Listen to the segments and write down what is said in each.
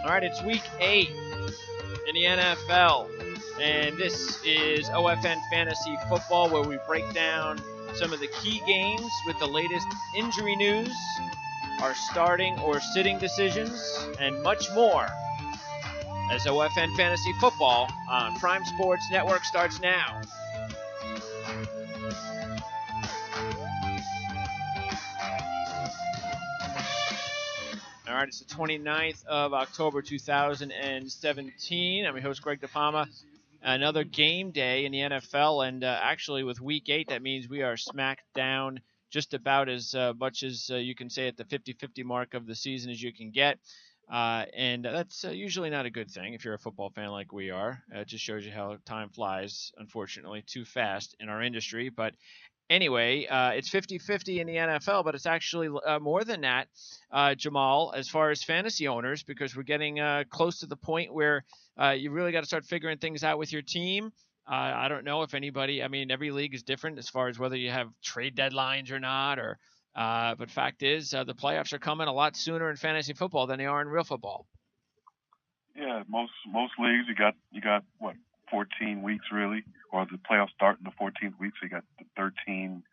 All right, it's week 8 in the NFL, and this is OFN Fantasy Football, where we break down some of the key games with the latest injury news, our starting or sitting decisions, and much more. As OFN Fantasy Football on Prime Sports Network starts now. All right, it's the 29th of October, 2017. I'm your host, Greg DePalma. Another game day in the NFL, and actually with Week 8, that means we are smacked down just about as much as you can say at the 50-50 mark of the season as you can get. And that's usually not a good thing if you're a football fan like we are. It just shows you how time flies, unfortunately, too fast in our industry. But anyway, it's 50-50 in the NFL, but it's actually more than that, Jamal, as far as fantasy owners, because we're getting close to the point where you really got to start figuring things out with your team. I don't know if anybody, I mean, every league is different as far as whether you have trade deadlines or not, but fact is, the playoffs are coming a lot sooner in fantasy football than they are in real football. Yeah, most leagues you got what, 14 weeks really, or the playoffs start in the 14th week, so you got the 13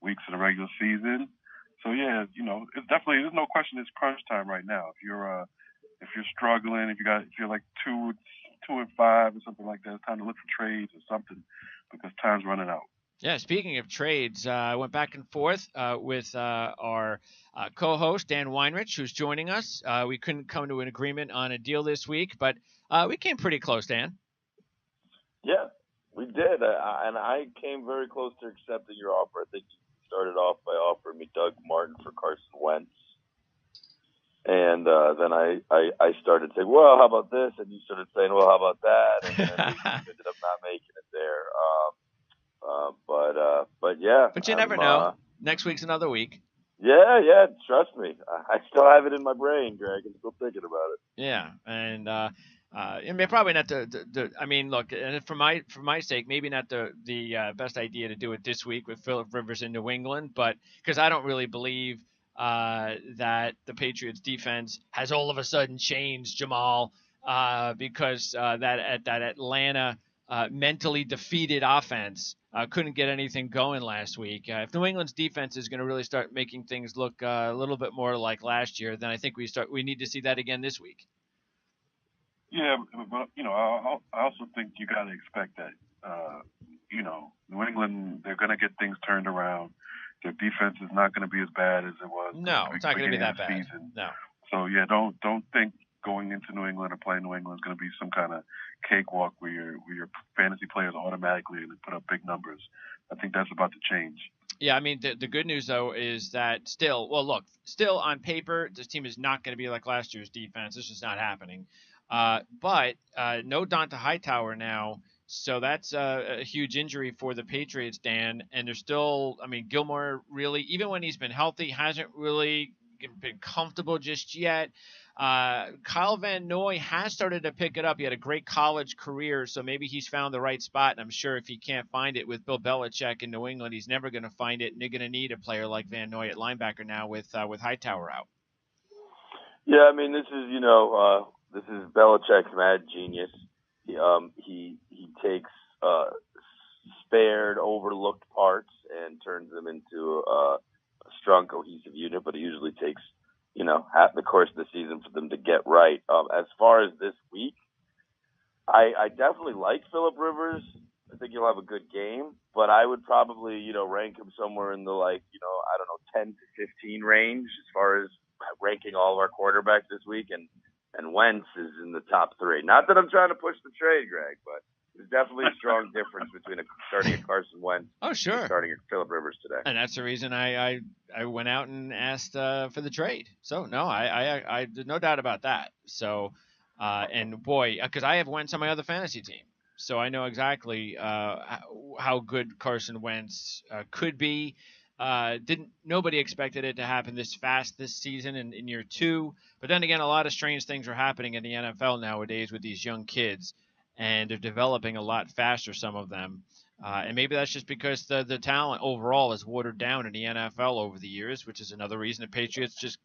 weeks of the regular season. So yeah, it's definitely, there's no question it's crunch time right now. If you're struggling, if you're like 2-5 or something like that, it's time to look for trades or something because time's running out. Yeah, speaking of trades, I went back and forth with our co-host, Dan Weinrich, who's joining us. We couldn't come to an agreement on a deal this week, but we came pretty close, Dan. Yeah, we did. And I came very close to accepting your offer. I think you started off by offering me Doug Martin for Carson Wentz. And then I started saying, well, how about this? And you started saying, well, how about that? And then we ended up not making it there. But yeah. But you never know. Next week's another week. Yeah. Trust me. I still have it in my brain, Greg. I'm still thinking about it. Yeah. And, I mean, probably not I mean, look, and for my sake, maybe not the best idea to do it this week with Phillip Rivers in New England, but because I don't really believe that the Patriots defense has all of a sudden changed, Jamal, because that Atlanta mentally defeated offense couldn't get anything going last week. If New England's defense is going to really start making things look a little bit more like last year, then I think we need to see that again this week. Yeah, but I also think you got to expect that. New England, they're going to get things turned around. Their defense is not going to be as bad as it was. No, it's not going to be that bad. Season. No. So yeah, don't think going into New England or playing New England is going to be some kind of cakewalk where your fantasy players automatically going to put up big numbers. I think that's about to change. Yeah, I mean, the good news, though, is that still on paper, this team is not going to be like last year's defense. It's just not happening. But no Donta Hightower now, so that's a huge injury for the Patriots, Dan. And they're still, I mean, Gilmore really, even when he's been healthy, hasn't really been comfortable just yet. Kyle Van Noy has started to pick it up. He had a great college career, so maybe he's found the right spot. And I'm sure if he can't find it with Bill Belichick in New England, he's never going to find it. And they're going to need a player like Van Noy at linebacker now with Hightower out. Yeah, I mean, this is Belichick's mad genius. He takes spared, overlooked parts and turns them into a strong, cohesive unit. But it usually takes half the course of the season for them to get right. As far as this week, I definitely like Phillip Rivers. I think he'll have a good game, but I would probably rank him somewhere in the 10 to 15 range as far as ranking all of our quarterbacks this week, and Wentz is in the top 3. Not that I'm trying to push the trade, Greg, but there's definitely a strong difference between starting a Carson Wentz and starting a Phillip Rivers today. And that's the reason I went out and asked for the trade. So, no, I there's no doubt about that. So, and boy, because I have Wentz on my other fantasy team. So I know exactly how good Carson Wentz could be. Nobody expected it to happen this fast this season in year 2. But then again, a lot of strange things are happening in the NFL nowadays with these young kids, and they're developing a lot faster, some of them. And maybe that's just because the talent overall is watered down in the NFL over the years, which is another reason the Patriots just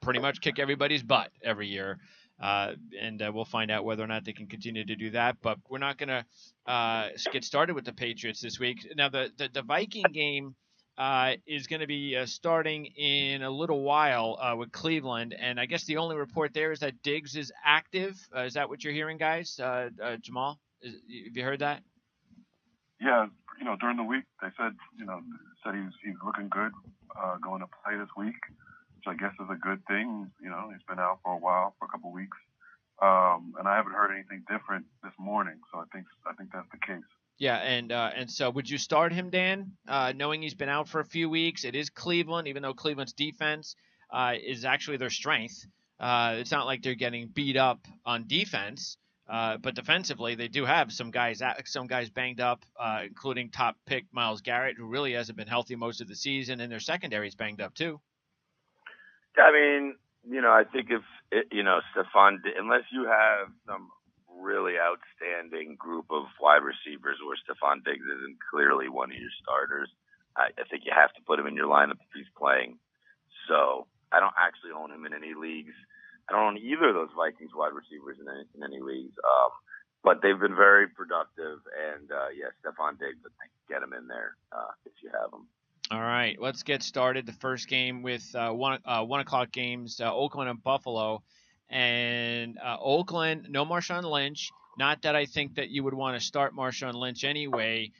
pretty much kick everybody's butt every year. and we'll find out whether or not they can continue to do that. But we're not going to get started with the Patriots this week. Now, the Viking game is going to be starting in a little while with Cleveland, and I guess the only report there is that Diggs is active. Is that what you're hearing, guys? Jamal, have you heard that? Yeah, during the week they said he's looking good going to play this week, which I guess is a good thing. He's been out for a while, for a couple of weeks, and I haven't heard anything different this morning. So I think that's the case. Yeah, and so would you start him, Dan, knowing he's been out for a few weeks? It is Cleveland, even though Cleveland's defense is actually their strength. It's not like they're getting beat up on defense, but defensively they do have some guys banged up, including top pick Myles Garrett, who really hasn't been healthy most of the season, and their secondary's banged up too. I mean, I think if Stephon, unless you have some really outstanding group of wide receivers where Stephon Diggs isn't clearly one of your starters, I think you have to put him in your lineup if he's playing. So I don't actually own him in any leagues. I don't own either of those Vikings wide receivers in any leagues. But they've been very productive, and Stephon Diggs, I think, get him in there if you have him. All right, let's get started. The first game with 1 o'clock games, Oakland and Buffalo. And Oakland, no Marshawn Lynch. Not that I think that you would want to start Marshawn Lynch anyway,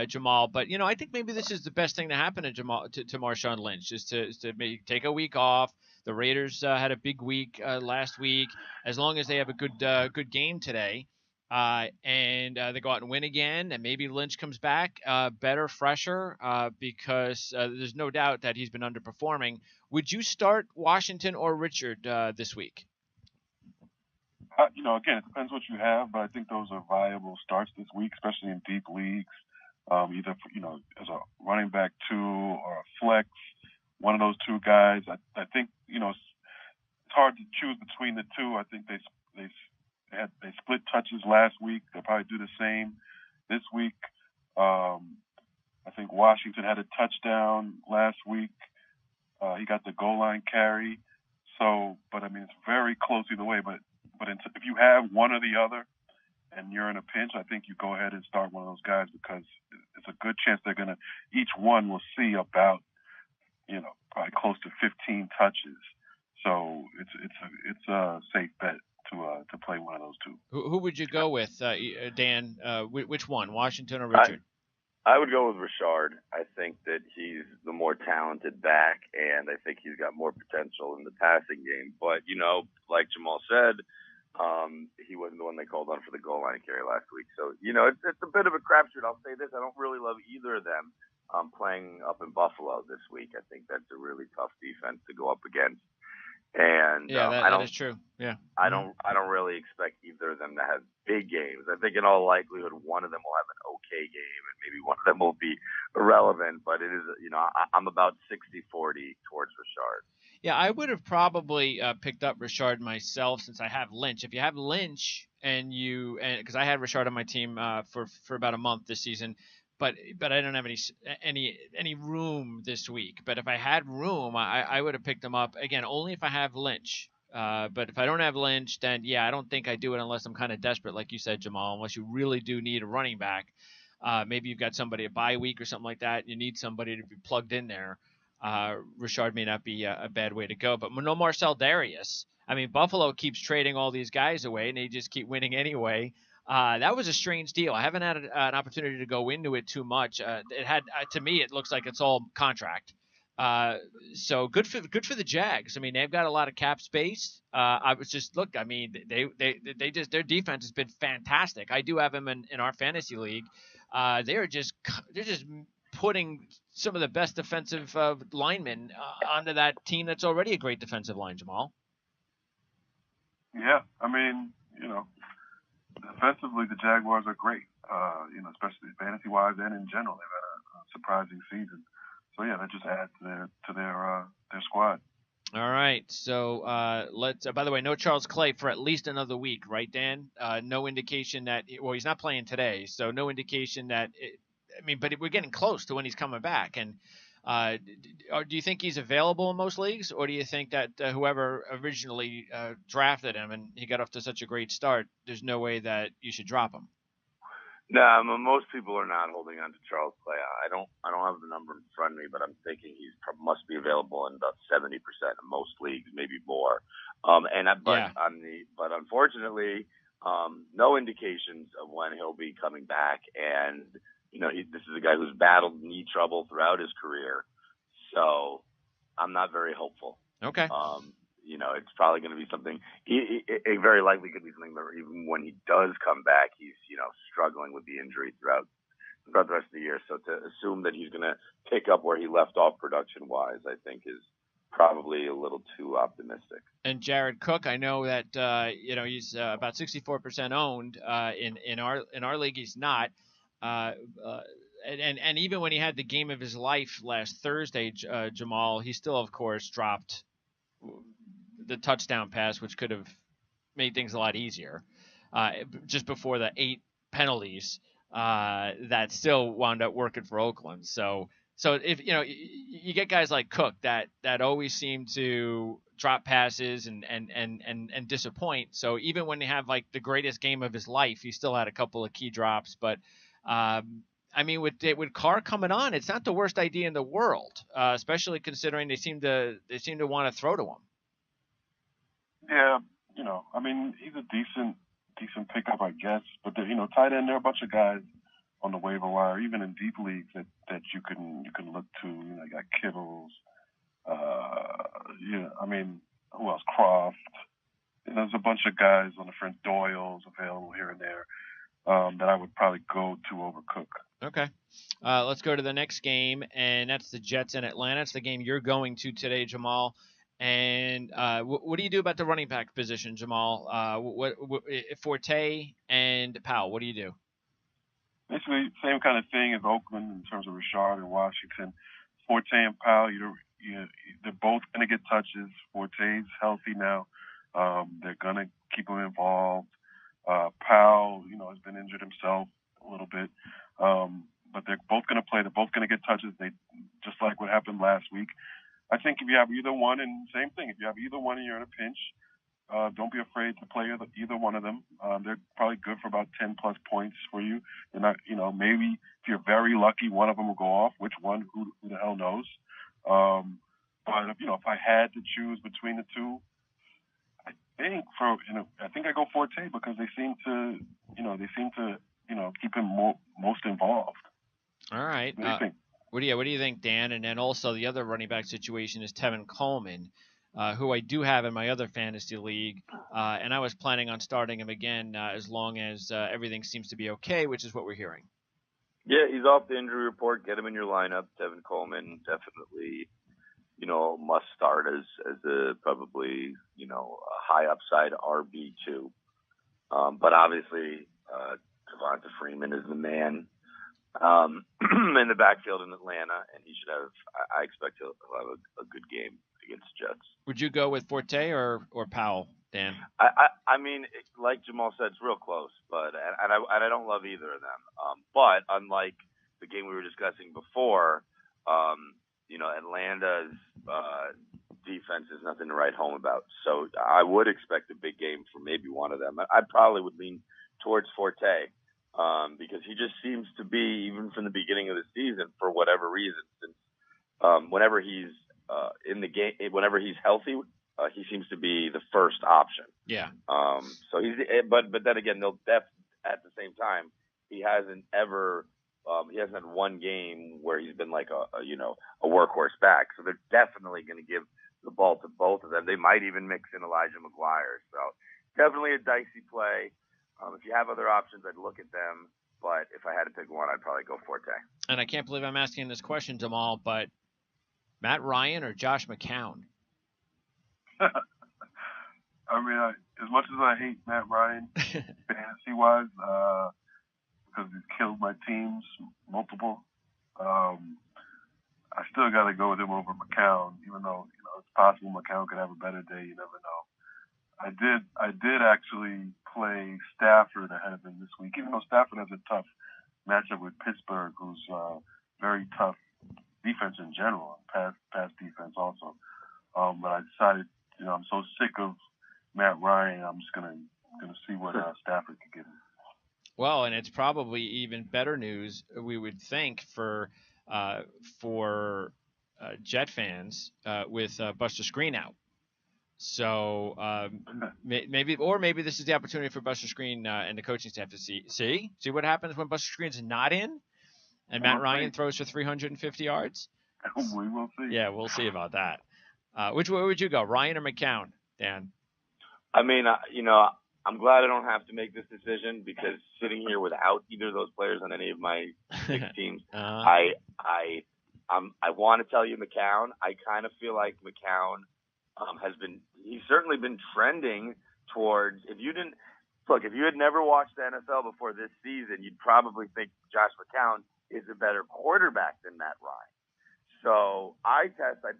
Jamal. But I think maybe this is the best thing to happen to Marshawn Lynch is to maybe take a week off. The Raiders had a big week last week. As long as they have a good game today, and they go out and win again, and maybe Lynch comes back better, fresher, because there's no doubt that he's been underperforming. Would you start Washington or Richard this week? Again, it depends what you have, but I think those are viable starts this week, especially in deep leagues. Either as a running back 2 or a flex, one of those two guys. I think it's hard to choose between the two. I think they split touches last week. They'll probably do the same this week. I think Washington had a touchdown last week. He got the goal line carry. So, but I mean, it's very close either way. But if you have one or the other and you're in a pinch, I think you go ahead and start one of those guys because it's a good chance each one will see about, probably close to 15 touches. So it's a safe bet to play one of those two. Who would you go with, Dan? Which one, Washington or Richard? I would go with Richard. I think that he's the more talented back, and I think he's got more potential in the passing game. But, like Jamal said, he wasn't the one they called on for the goal line carry last week. So, it's a bit of a crapshoot. I'll say this. I don't really love either of them playing up in Buffalo this week. I think that's a really tough defense to go up against. And that is true. Yeah, I don't really expect either of them to have big games. I think in all likelihood one of them will have an okay game, and maybe one of them will be irrelevant. But it is, I'm about 60-40 towards Richard. Yeah, I would have probably picked up Richard myself since I have Lynch. If you have Lynch and because I had Richard on my team for about a month this season. But I don't have any room this week. But if I had room, I would have picked him up again only if I have Lynch. But if I don't have Lynch, then I don't think I do it unless I'm kind of desperate, like you said, Jamal. Unless you really do need a running back, maybe you've got somebody a bye week or something like that. And you need somebody to be plugged in there. Richard may not be a bad way to go. But no Marcel Darius. I mean, Buffalo keeps trading all these guys away, and they just keep winning anyway. That was a strange deal. I haven't had an opportunity to go into it too much. It had to me, it looks like it's all contract. So good for the Jags. I mean, they've got a lot of cap space. I was just I mean, they just their defense has been fantastic. I do have them in our fantasy league. They're just putting some of the best defensive linemen onto that team that's already a great defensive line, Jamal. Yeah, I mean, defensively, the Jaguars are great, especially fantasy-wise and in general. They've had a surprising season. So, yeah, that just adds to their squad. All right. So, let's by the way, no Charles Clay for at least another week, right, Dan? No indication that – he's not playing today, so no indication that but we're getting close to when he's coming back. And Do you think he's available in most leagues, or do you think that whoever originally drafted him and he got off to such a great start, there's no way that you should drop him? No, most people are not holding on to Charles Clay. I don't have the number in front of me, but I'm thinking he must be available in about 70% of most leagues, maybe more. But unfortunately, no indications of when he'll be coming back. And this is a guy who's battled knee trouble throughout his career, so I'm not very hopeful. Okay. It's probably going to be something. It very likely could be something that even when he does come back, he's struggling with the injury throughout the rest of the year. So to assume that he's going to pick up where he left off production-wise, I think is probably a little too optimistic. And Jared Cook, I know that he's about 64% owned. In our league, he's not. And even when he had the game of his life last Thursday, Jamal, he still, of course, dropped the touchdown pass, which could have made things a lot easier. Just before the 8 penalties, that still wound up working for Oakland. So if you get guys like Cook that always seem to drop passes and disappoint. So even when they have like the greatest game of his life, he still had a couple of key drops. But with Carr coming on, it's not the worst idea in the world, especially considering they seem to want to throw to him. Yeah, he's a decent pickup, I guess. But tight end, there are a bunch of guys on the waiver wire, even in deep leagues that you can look to. You got Kittles. Who else? Croft. There's a bunch of guys on the front, Doyle's available here and there, that I would probably go to over Cook. Okay. Let's go to the next game, and that's the Jets in Atlanta. It's the game you're going to today, Jamal. And what do you do about the running back position, Jamal? What Forte and Powell, what do you do? Basically, same kind of thing as Oakland in terms of Rashard and Washington. Forte and Powell, they're both going to get touches. Forte's healthy now. They're going to keep him involved. Powell, has been injured himself a little bit. But they're both going to play. They're both going to get touches. They just like what happened last week. I think if you have either one, and same thing, if you have either one and you're in a pinch, don't be afraid to play either one of them. They're probably good for about 10 plus points for you. They're not, maybe if you're very lucky, one of them will go off. Which one? Who the hell knows? But if I had to choose between the two, I think I go Forte because they seem to keep him most involved. All right. What do you think? What do you think, Dan? And then also the other running back situation is Tevin Coleman, who I do have in my other fantasy league, and I was planning on starting him again as long as everything seems to be okay, which is what we're hearing. Yeah, he's off the injury report. Get him in your lineup. Tevin Coleman, definitely, must start as a probably, a high upside RB2. But obviously, Devonta Freeman is the man in the backfield in Atlanta, and he should have. I expect he'll have a good game against Jets. Would you go with Forte or Powell, Dan? I mean, like Jamal said, it's real close, but I don't love either of them. But unlike the game we were discussing before, Atlanta's defense is nothing to write home about. So I would expect a big game from maybe one of them. I probably would lean towards Forte. Because he just seems to be, even from the beginning of the season, for whatever reason, since whenever he's in the game, whenever he's healthy, he seems to be the first option. Yeah. So but then again, at the same time, he hasn't had one game where he's been like a workhorse back. So they're definitely going to give the ball to both of them. They might even mix in Elijah McGuire. So definitely a dicey play. If you have other options, I'd look at them. But if I had to pick one, I'd probably go Forte. And I can't believe I'm asking this question, Jamal, but Matt Ryan or Josh McCown? As much as I hate Matt Ryan, fantasy-wise, because he's killed my teams multiple, I still got to go with him over McCown, even though it's possible McCown could have a better day. You never know. I did actually play Stafford ahead of him this week, even though Stafford has a tough matchup with Pittsburgh, who's very tough defense in general, pass defense also. But I decided, I'm so sick of Matt Ryan, I'm just gonna see what Stafford could give me. Well, and it's probably even better news, we would think, for Jet fans with Buster Screen out. So maybe this is the opportunity for Buster Screen and the coaching staff to see what happens when Buster Screen's not in, and Matt Ryan throws for 350 yards. We will see. Yeah, we'll see about that. Which way would you go, Ryan or McCown, Dan? I mean, I'm glad I don't have to make this decision, because sitting here without either of those players on any of my 6 teams, I want to tell you McCown. I kind of feel like McCown he's certainly been trending towards, if you had never watched the NFL before this season, you'd probably think Josh McCown is a better quarterback than Matt Ryan. So I'd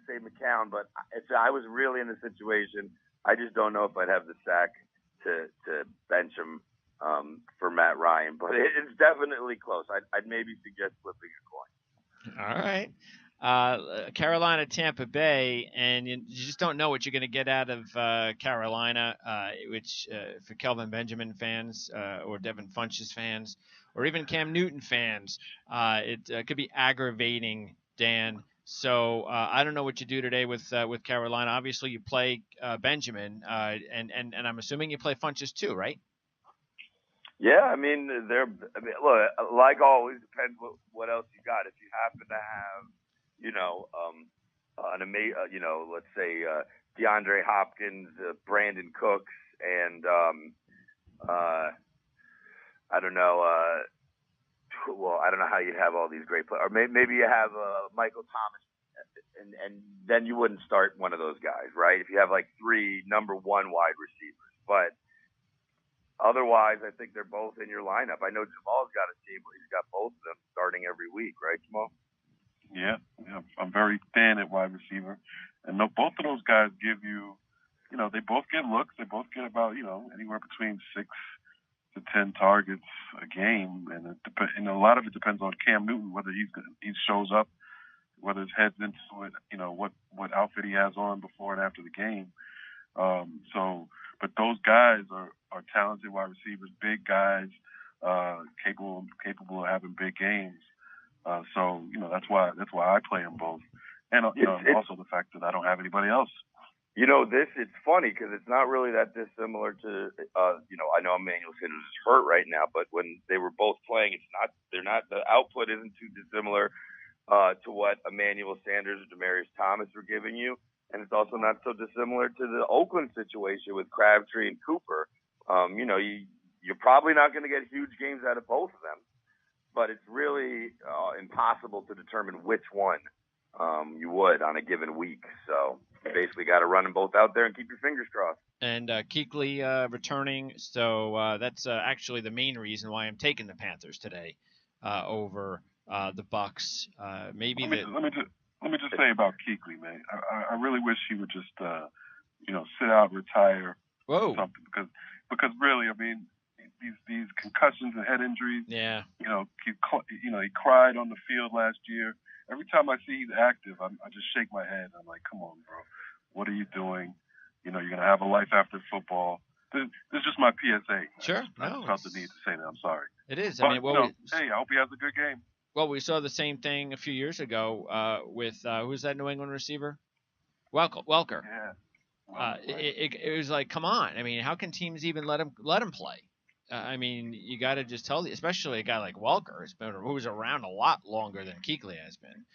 say McCown, but if I was really in the situation, I just don't know if I'd have the sack to bench him for Matt Ryan. But it's definitely close. I'd maybe suggest flipping a coin. All right. Carolina, Tampa Bay, and you just don't know what you're going to get out of Carolina, which for Kelvin Benjamin fans or Devin Funchess fans or even Cam Newton fans, it could be aggravating, Dan. So I don't know what you do today with Carolina. Obviously, you play Benjamin, and I'm assuming you play Funchess too, right? Yeah, I mean, look, like always, depends what else you got. If you happen to have, let's say DeAndre Hopkins, Brandon Cooks, and I don't know. Well, I don't know how you'd have all these great players. Or maybe you have Michael Thomas, and then you wouldn't start one of those guys, right? If you have like 3 number 1 wide receivers. But otherwise, I think they're both in your lineup. I know Jamal's got a team where he's got both of them starting every week, right, Jamal? Yeah. I'm very thin at wide receiver. And both of those guys give you, they both get looks. They both get about, anywhere between 6 to 10 targets a game, and a lot of it depends on Cam Newton, whether he shows up, whether his head's into it, what outfit he has on before and after the game. But those guys are talented wide receivers, big guys, capable of having big games. So that's why I play them both, and also the fact that I don't have anybody else. It's funny because it's not really that dissimilar to, I know Emmanuel Sanders is hurt right now, but when they were both playing, the output isn't too dissimilar to what Emmanuel Sanders or Demaryius Thomas were giving you. And it's also not so dissimilar to the Oakland situation with Crabtree and Cooper. You're probably not going to get huge games out of both of them, but it's really impossible to determine which one you would on a given week. So you basically got to run them both out there and keep your fingers crossed. And Kuechly returning, so that's actually the main reason why I'm taking the Panthers today over the Bucks. Let me just say about Kuechly, man. I really wish he would just sit out, retire, or something, because really, I mean, these concussions and head injuries. Yeah. He cried on the field last year. Every time I see he's active, I just shake my head. I'm like, come on, bro. What are you doing? You're going to have a life after football. This is just my PSA. Sure. I just felt the need to say that. I'm sorry. It is. But, I mean, I hope he has a good game. Well, we saw the same thing a few years ago with who's that New England receiver? Welker. Yeah. It was like, come on. I mean, how can teams even let him play? I mean, you got to just tell especially a guy like Welker, who's around a lot longer than Kuechly has been.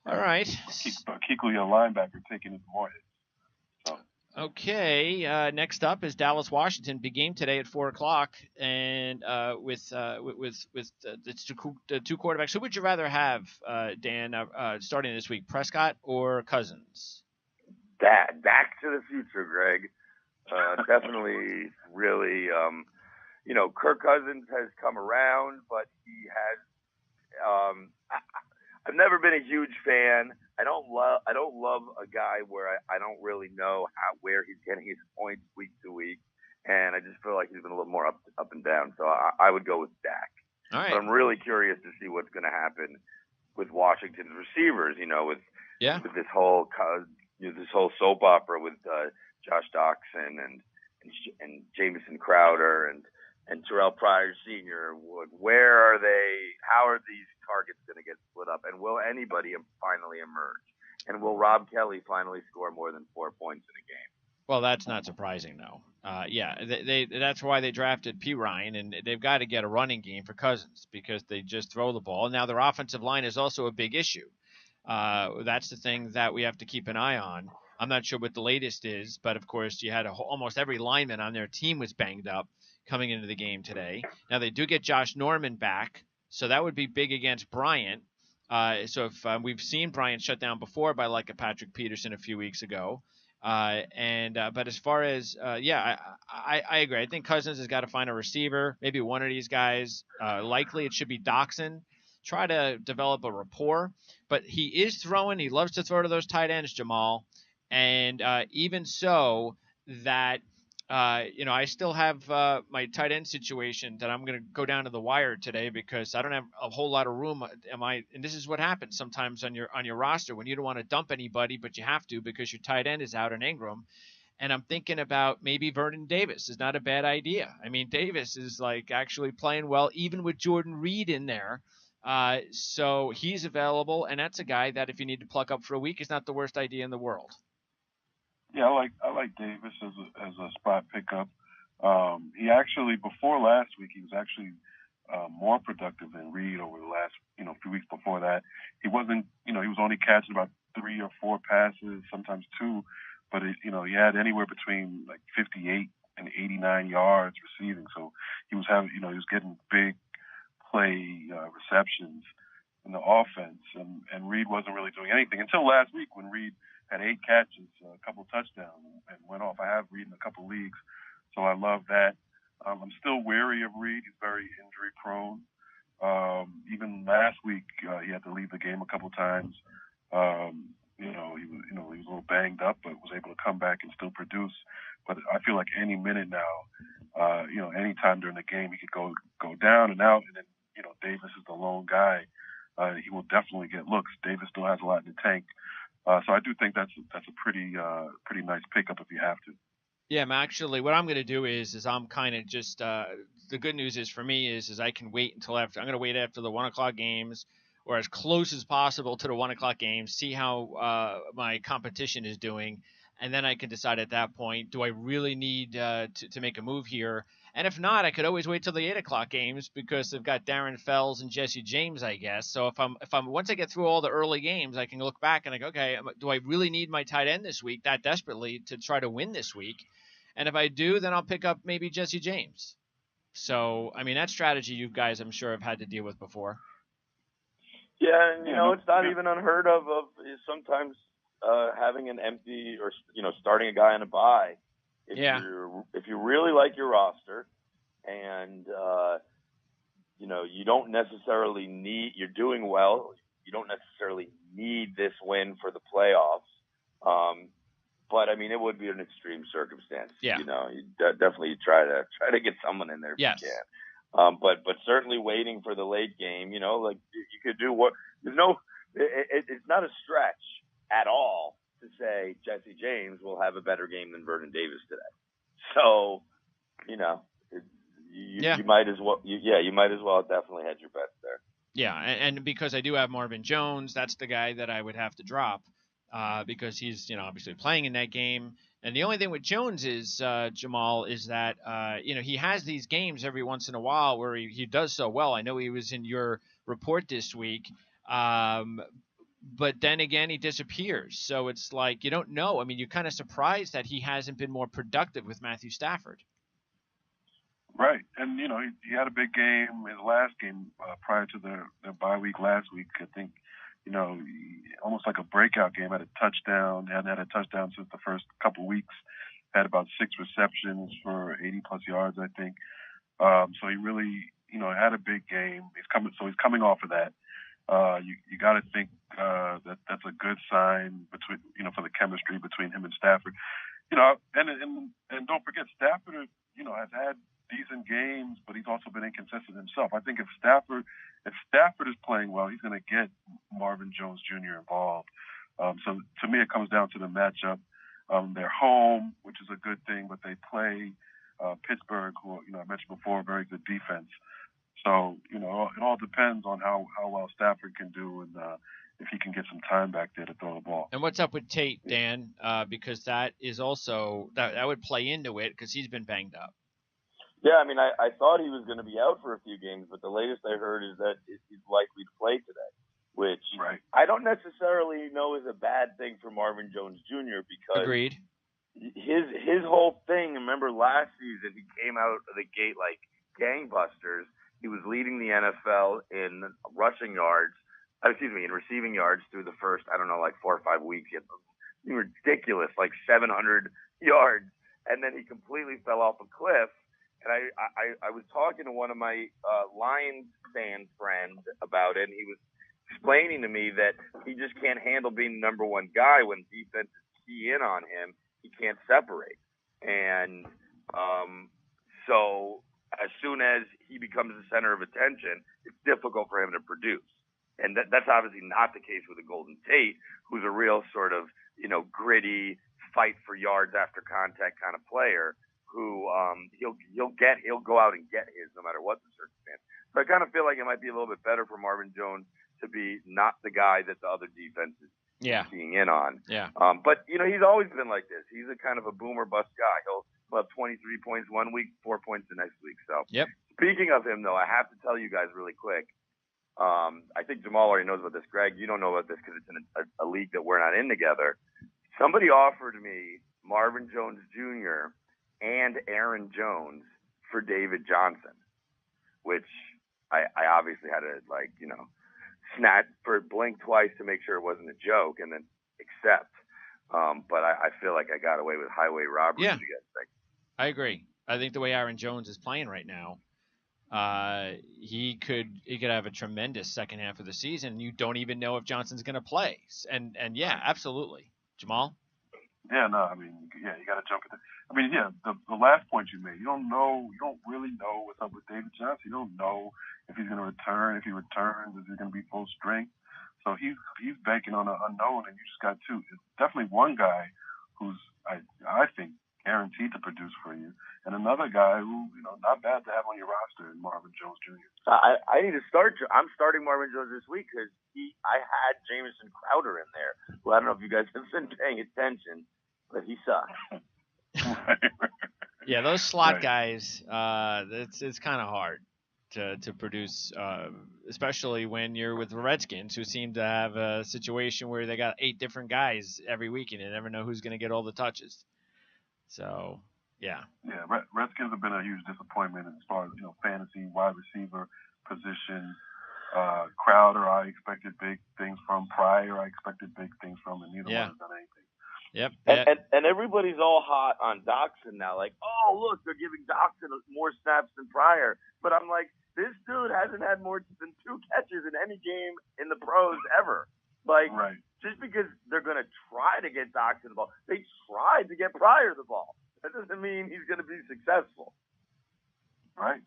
All right. Kuechly, a linebacker, taking his more hits. So. Okay. Next up is Dallas, Washington. Big game today at 4:00, and with the two quarterbacks. Who would you rather have, Dan, starting this week, Prescott or Cousins? Back to the future, Greg. Definitely, really. Kirk Cousins has come around, but he has. I've never been a huge fan. I don't love a guy where I don't really know where he's getting his points week to week, and I just feel like he's been a little more up and down. So I would go with Dak. All right. But I'm really curious to see what's going to happen with Washington's receivers. With Yeah. with this whole soap opera with Josh Doxson and Jamison Crowder and Terrell Pryor Sr. Where are they? How are these targets going to get split up? And will anybody finally emerge? And will Rob Kelly finally score more than 4 points in a game? Well, that's not surprising, though. That's why they drafted P. Ryan, and they've got to get a running game for Cousins because they just throw the ball. Now, their offensive line is also a big issue. That's the thing that we have to keep an eye on. I'm not sure what the latest is, but of course, you had almost every lineman on their team was banged up coming into the game today. Now, they do get Josh Norman back, so that would be big against Bryant. So if we've seen Bryant shut down before by like a Patrick Peterson a few weeks ago. But as far as I agree. I think Cousins has got to find a receiver, maybe one of these guys. Likely it should be Doxson. Try to develop a rapport, but he is throwing. He loves to throw to those tight ends, Jamal, and even so that. I still have my tight end situation that I'm going to go down to the wire today because I don't have a whole lot of room. And this is what happens sometimes on your roster when you don't want to dump anybody, but you have to because your tight end is out in Ingram. And I'm thinking about maybe Vernon Davis is not a bad idea. I mean, Davis is like actually playing well, even with Jordan Reed in there. So he's available, and that's a guy that if you need to pluck up for a week is not the worst idea in the world. Yeah, I like Davis as a spot pickup. He actually before last week he was actually more productive than Reed over the last few weeks before that. He wasn't he was only catching about 3 or 4 passes, sometimes 2, but he had anywhere between like 58 and 89 yards receiving. So he was getting big play receptions in the offense, and Reed wasn't really doing anything until last week when Reed had 8 catches, a couple touchdowns, and went off. I have Reed in a couple leagues, so I love that. I'm still wary of Reed. He's very injury prone. Even last week, he had to leave the game a couple times. He was a little banged up, but was able to come back and still produce. But I feel like any minute now, any time during the game, he could go down and out, and then Davis is the lone guy. He will definitely get looks. Davis still has a lot in the tank. So I do think that's a pretty nice pickup if you have to. Yeah, actually, what I'm going to do is I'm kind of just the good news is for me is I can wait until after. I'm going to wait after the 1:00 games or as close as possible to the 1:00 games, see how my competition is doing, and then I can decide at that point, do I really need to make a move here? And if not, I could always wait till the 8:00 games because I've got Darren Fells and Jesse James, I guess. So if I'm once I get through all the early games, I can look back and I go, okay, do I really need my tight end this week that desperately to try to win this week? And if I do, then I'll pick up maybe Jesse James. So I mean, that strategy you guys, I'm sure, have had to deal with before. Yeah, and it's not even unheard of sometimes having an empty or starting a guy on a bye. If you really like your roster and you don't necessarily you're doing well, you don't necessarily need this win for the playoffs. But I mean, it would be an extreme circumstance. Yeah. You definitely try to get someone in there if you can. But certainly waiting for the late game, like you could do what it's not a stretch at all to say Jesse James will have a better game than Vernon Davis today. So, you might as well. You might as well definitely hedge your bets there. Yeah, and because I do have Marvin Jones, that's the guy that I would have to drop because he's obviously playing in that game. And the only thing with Jones is Jamal is that he has these games every once in a while where he does so well. I know he was in your report this week. But then again, he disappears. So it's like you don't know. I mean, you're kind of surprised that he hasn't been more productive with Matthew Stafford. Right. And, he had a big game, his last game prior to the bye week last week. I think, almost like a breakout game, had a touchdown. Hadn't had a touchdown since the first couple weeks. Had about 6 receptions for 80-plus yards, I think. So he really, had a big game. He's coming off of that. You got to think that's a good sign between for the chemistry between him and Stafford. And don't forget Stafford has had decent games, but he's also been inconsistent himself. I think if Stafford is playing well, he's going to get Marvin Jones Jr. involved. So to me, it comes down to the matchup. They're home, which is a good thing, but they play Pittsburgh, who I mentioned before, very good defense. So it all depends on how well Stafford can do and if he can get some time back there to throw the ball. And what's up with Tate, Dan? Because that is also that would play into it because he's been banged up. Yeah, I mean, I thought he was going to be out for a few games, but the latest I heard is that he's likely to play today, which I don't necessarily know is a bad thing for Marvin Jones Jr. because agreed. His whole thing. Remember last season, he came out of the gate like gangbusters. He was leading the NFL in rushing yards. In receiving yards through the first, 4 or 5 weeks. He had ridiculous, like 700 yards, and then he completely fell off a cliff. And I was talking to one of my Lions fan friends about it, and he was explaining to me that he just can't handle being the number one guy when defenses key in on him. He can't separate. And so as soon as he becomes the center of attention, it's difficult for him to produce. And that's obviously not the case with the Golden Tate, who's a real sort of, gritty, fight for yards after contact kind of player who he'll go out and get his no matter what the circumstance. So I kind of feel like it might be a little bit better for Marvin Jones to be not the guy that the other defense is keying in on. Yeah. But he's always been like this. He's a kind of a boomer bust guy. He'll have 23 points one week, 4 points the next week. So Speaking of him, though, I have to tell you guys really quick. I think Jamal already knows about this. Greg, you don't know about this because it's in a league that we're not in together. Somebody offered me Marvin Jones Jr. and Aaron Jones for David Johnson, which I obviously had to blink twice to make sure it wasn't a joke and then accept. But I feel like I got away with highway robbery. Yeah. You guys think? I agree. I think the way Aaron Jones is playing right now, he could have a tremendous second half of the season. You don't even know if Johnson's going to play. And yeah, absolutely. Jamal? Yeah, no, you got to jump at the last point you made, you don't really know what's up with David Johnson. You don't know if he's going to return. If he returns, is he going to be full strength? So he's banking on an unknown, and you just got two. It's definitely one guy who's, I think, guaranteed to produce for you, and another guy who, not bad to have on your roster, in Marvin Jones Jr. I need to start. I'm starting Marvin Jones this week because I had Jamison Crowder in there, who I don't know if you guys have been paying attention, but he sucks. Yeah, those slot guys, it's kind of hard to produce, especially when you're with the Redskins, who seem to have a situation where they got 8 different guys every week, and you never know who's going to get all the touches. So, yeah. Yeah, Redskins have been a huge disappointment as far as, fantasy, wide receiver position. Crowder, I expected big things from. Pryor, I expected big things from, and neither one has done anything. Yep. And everybody's all hot on Doxson now. Like, oh, look, they're giving Doxson more snaps than Pryor. But I'm like, this dude hasn't had more than 2 catches in any game in the pros ever. Like, just because they're going to try to get Doxson the ball, they tried to get Pryor the ball. That doesn't mean he's going to be successful. Right.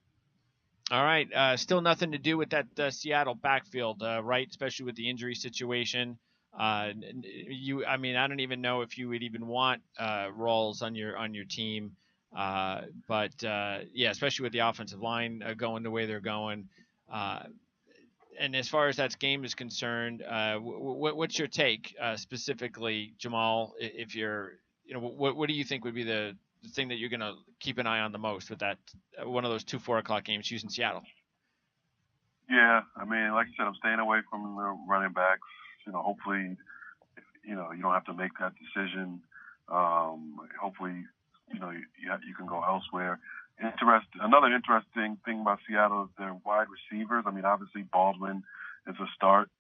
All right. Still nothing to do with that Seattle backfield, right? Especially with the injury situation. I don't even know if you would even want Rawls on your team. But especially with the offensive line going the way they're going. And as far as that game is concerned, what's your take specifically, Jamal? If you're, what do you think would be the thing that you're going to keep an eye on the most with that one of those 2 4:00 games, Houston, Seattle? Yeah, like you said, I'm staying away from the running backs. Hopefully, you don't have to make that decision. Hopefully, you can go elsewhere. Another interesting thing about Seattle is their wide receivers. Obviously Baldwin is a start,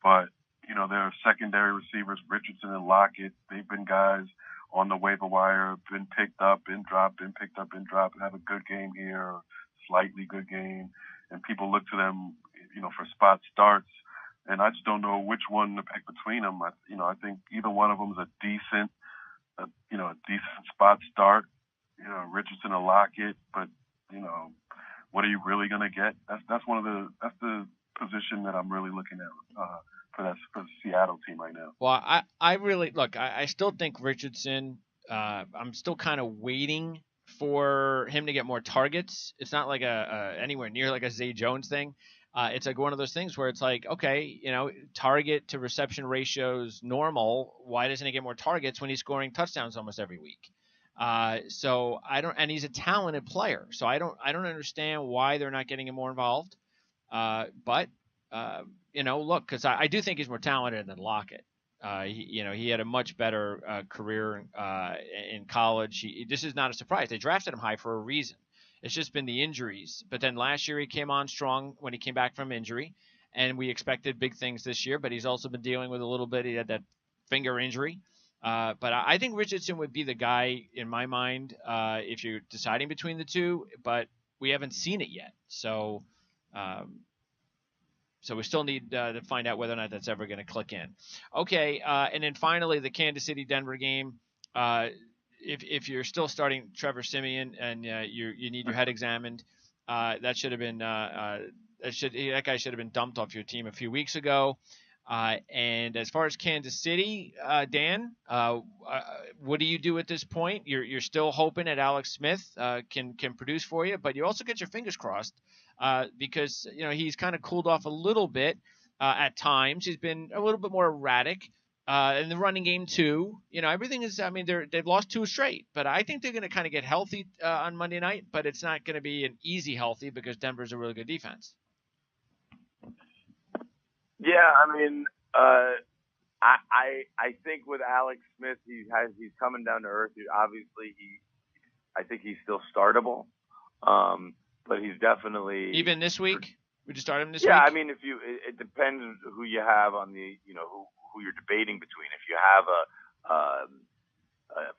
but their secondary receivers, Richardson and Lockett, they've been guys on the waiver wire, been picked up, been dropped, been picked up, been dropped, and have a good game here, slightly good game, and people look to them, for spot starts. And I just don't know which one to pick between them. I think either one of them is a decent spot start. Richardson or Lockett, but what are you really going to get? That's the position that I'm really looking at for the Seattle team right now. Well, I really look. I still think Richardson. I'm still kind of waiting for him to get more targets. It's not like a anywhere near like a Zay Jones thing. It's like one of those things where it's like, okay, target to reception ratios normal. Why doesn't he get more targets when he's scoring touchdowns almost every week? So I don't, and he's a talented player. So I don't understand why they're not getting him more involved. But look, because I do think he's more talented than Lockett. He had a much better career in college. This is not a surprise. They drafted him high for a reason. It's just been the injuries. But then last year he came on strong when he came back from injury, and we expected big things this year. But he's also been dealing with a little bit. He had that finger injury. But I think Richardson would be the guy in my mind if you're deciding between the two. But we haven't seen it yet, so. So we still need to find out whether or not that's ever going to click in. Okay, and then finally the Kansas City-Denver game. If you're still starting Trevor Siemian and you need your head examined, that should have been that guy should have been dumped off your team a few weeks ago. And as far as Kansas City, Dan, what do you do at this point? You're still hoping that Alex Smith can produce for you, but you also get your fingers crossed because he's kind of cooled off a little bit at times. He's been a little bit more erratic in the running game too. Everything is. I mean, they've lost 2 straight, but I think they're going to kind of get healthy on Monday night. But it's not going to be an easy healthy because Denver's a really good defense. Yeah, I mean, I think with Alex Smith, he's coming down to earth. Obviously, I think he's still startable, but he's definitely even this week. Would you start him this week? Yeah, I mean, it depends who you have on the who you're debating between. If you have a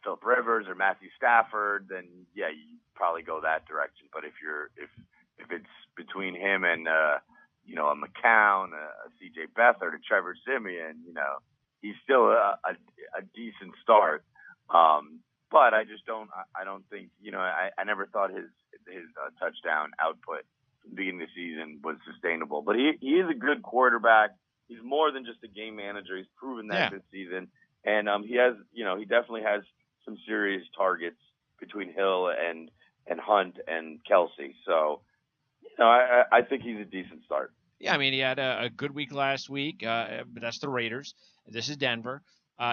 Philip Rivers or Matthew Stafford, then yeah, you probably go that direction. But if it's between him and a McCown, a CJ Beathard, a Trevor Siemian, he's still a decent start. But I just don't think, I never thought his touchdown output at the beginning of the season was sustainable. But he is a good quarterback. He's more than just a game manager. He's proven that this season. And he has, he definitely has some serious targets between Hill and Hunt and Kelsey. So, I think he's a decent start. Yeah, I mean, he had a good week last week, but that's the Raiders. This is Denver.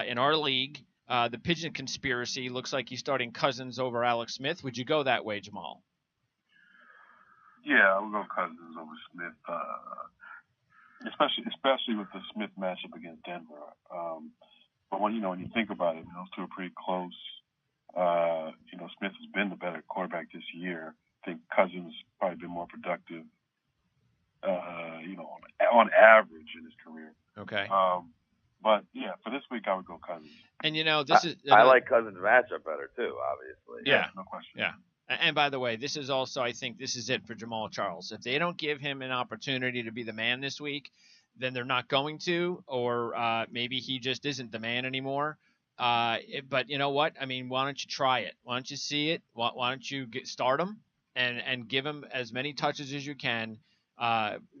In our league, the Pigeon Conspiracy looks like he's starting Cousins over Alex Smith. Would you go that way, Jamal? Yeah, I would go Cousins over Smith, especially with the Smith matchup against Denver. But when you think about it, those two are pretty close. Smith has been the better quarterback this year. I think Cousins probably been more productive, on average in his career. Okay. But yeah, for this week I would go Cousins. And this is I like Cousins' matchup better too, obviously. Yeah, no question. Yeah. And by the way, this is also, I think this is it for Jamal Charles. If they don't give him an opportunity to be the man this week, then they're not going to, or maybe he just isn't the man anymore. But you know what? I mean, why don't you try it? Why don't you see it? Why don't you start him and give him as many touches as you can?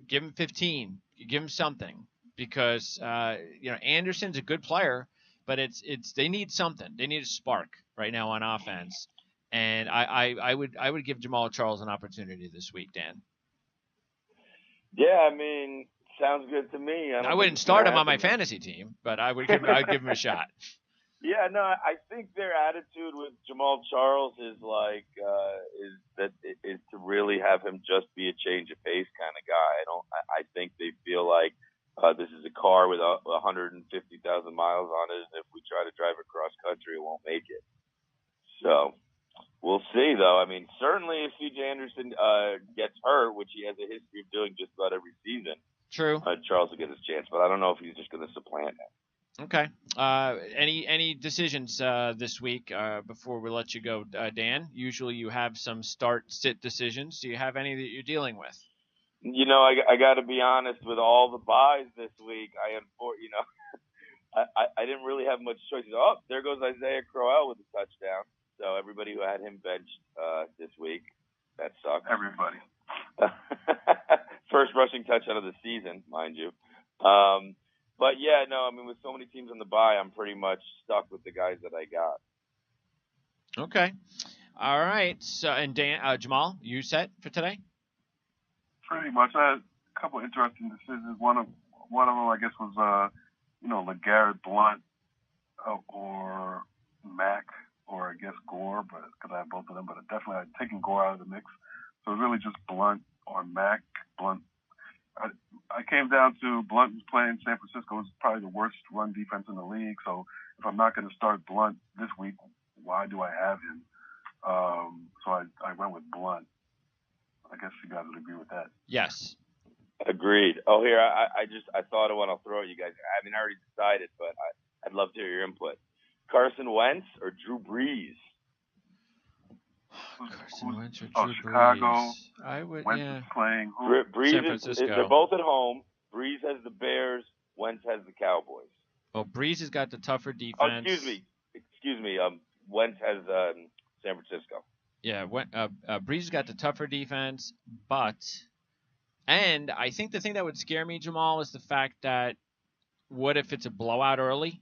Give him 15. Give him something because Anderson's a good player, but they need something. They need a spark right now on offense. And I would give Jamal Charles an opportunity this week, Dan. Yeah, I mean, sounds good to me. I wouldn't start him on my fantasy team, but I'd give him a shot. Yeah, no, I think their attitude with Jamal Charles is is to really have him just be a change of pace kind of guy. I think they feel like this is a car with 150,000 miles on it, and if we try to drive it cross country, it won't make it. So we'll see, though. I mean, certainly if C.J. Anderson gets hurt, which he has a history of doing just about every season, true, Charles will get his chance. But I don't know if he's just going to supplant him. Okay. Any decisions this week before we let you go, Dan? Usually you have some start-sit decisions. Do you have any that you're dealing with? I got to be honest. With all the buys this week, I didn't really have much choice. Oh, there goes Isaiah Crowell with a touchdown. So everybody who had him benched this week, that sucks. everybody. First rushing touchdown of the season, mind you. But yeah, no, I mean, with so many teams on the bye, I'm pretty much stuck with the guys that I got. Okay. All right. So, and Dan, Jamal, you set for today? Pretty much. I had a couple of interesting decisions. One of them, I guess, was LeGarrette Blount or Mack, or I guess Gore, but because I have both of them. But definitely, I'm taking Gore out of the mix. So it's really just Blount or Mack. Blount. I came down to Blount was playing San Francisco. It's probably the worst run defense in the league. So if I'm not going to start Blount this week, why do I have him? So I went with Blount. I guess you guys would agree with that. Yes. Agreed. Oh, here, I thought of one. I'll throw at you guys. I mean, I already decided, but I'd love to hear your input. Carson Wentz or Drew Brees? Carson Wentz or Drew Chicago. Brees? I would, Wentz yeah. is playing who? Brees San Francisco. they're both at home. Brees has the Bears. Wentz has the Cowboys. Well, Brees has got the tougher defense. Oh, excuse me. Wentz has San Francisco. Yeah, Brees has got the tougher defense, and I think the thing that would scare me, Jamal, is the fact that what if it's a blowout early,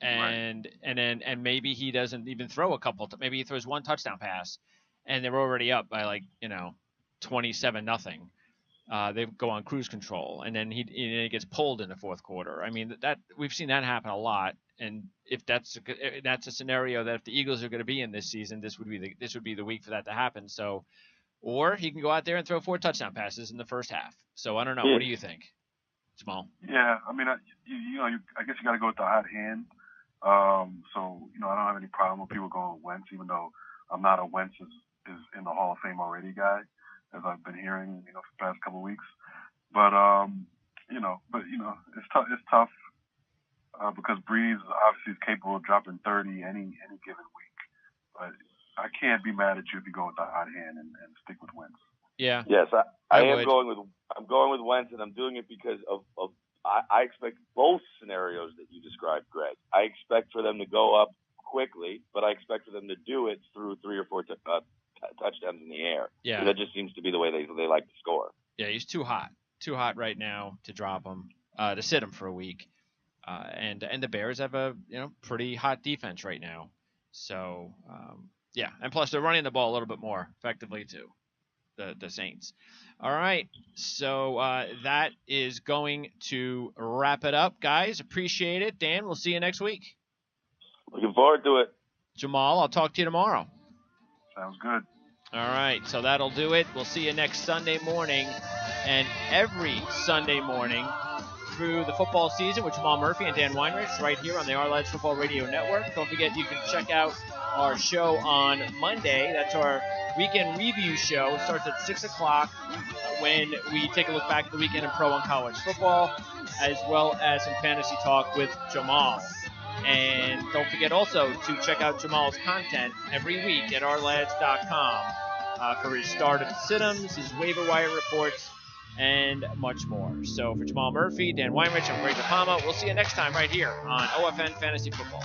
and maybe he doesn't even throw a couple. Maybe he throws one touchdown pass, and they're already up by 27-0. They go on cruise control, and then he gets pulled in the fourth quarter. I mean, that we've seen that happen a lot. And if that's a scenario that if the Eagles are going to be in this season, this would be the week for that to happen. So, or he can go out there and throw 4 touchdown passes in the first half. So I don't know. Yeah. What do you think, Jamal? Yeah, I mean, I guess you got to go with the hot hand. So I don't have any problem with people going with Wentz, even though I'm not a Wentz is in the Hall of Fame already guy, as I've been hearing for the past couple of weeks. But it's tough. Because Brees obviously is capable of dropping 30 any given week. But I can't be mad at you if you go with the hot hand and stick with Wentz. Yeah. Yes, I'm going with Wentz, and I'm doing it because of I expect both scenarios that you described, Greg. I expect for them to go up quickly, but I expect for them to do it through 3 or 4 touchdowns in the air. Yeah. That just seems to be the way they like to score. Yeah, he's too hot right now to drop him, to sit him for a week. And the Bears have a pretty hot defense right now, so yeah, and plus they're running the ball a little bit more effectively too, the Saints. All right, so that is going to wrap it up, guys. Appreciate it, Dan. We'll see you next week. Looking forward to it, Jamal. I'll talk to you tomorrow. Sounds good. All right, so that'll do it. We'll see you next Sunday morning, and every Sunday morning through the football season with Jamal Murphy and Dan Weinrich right here on the Ourlads Football Radio Network. Don't forget you can check out our show on Monday. That's our weekend review show. It starts at 6 o'clock when we take a look back at the weekend in pro and college football, as well as some fantasy talk with Jamal. And don't forget also to check out Jamal's content every week at ourlads.com for his start of sit-ems, his waiver wire reports, and much more. So for Jamal Murphy, Dan Weinrich, I'm Greg DePalma. We'll see you next time right here on OFN Fantasy Football.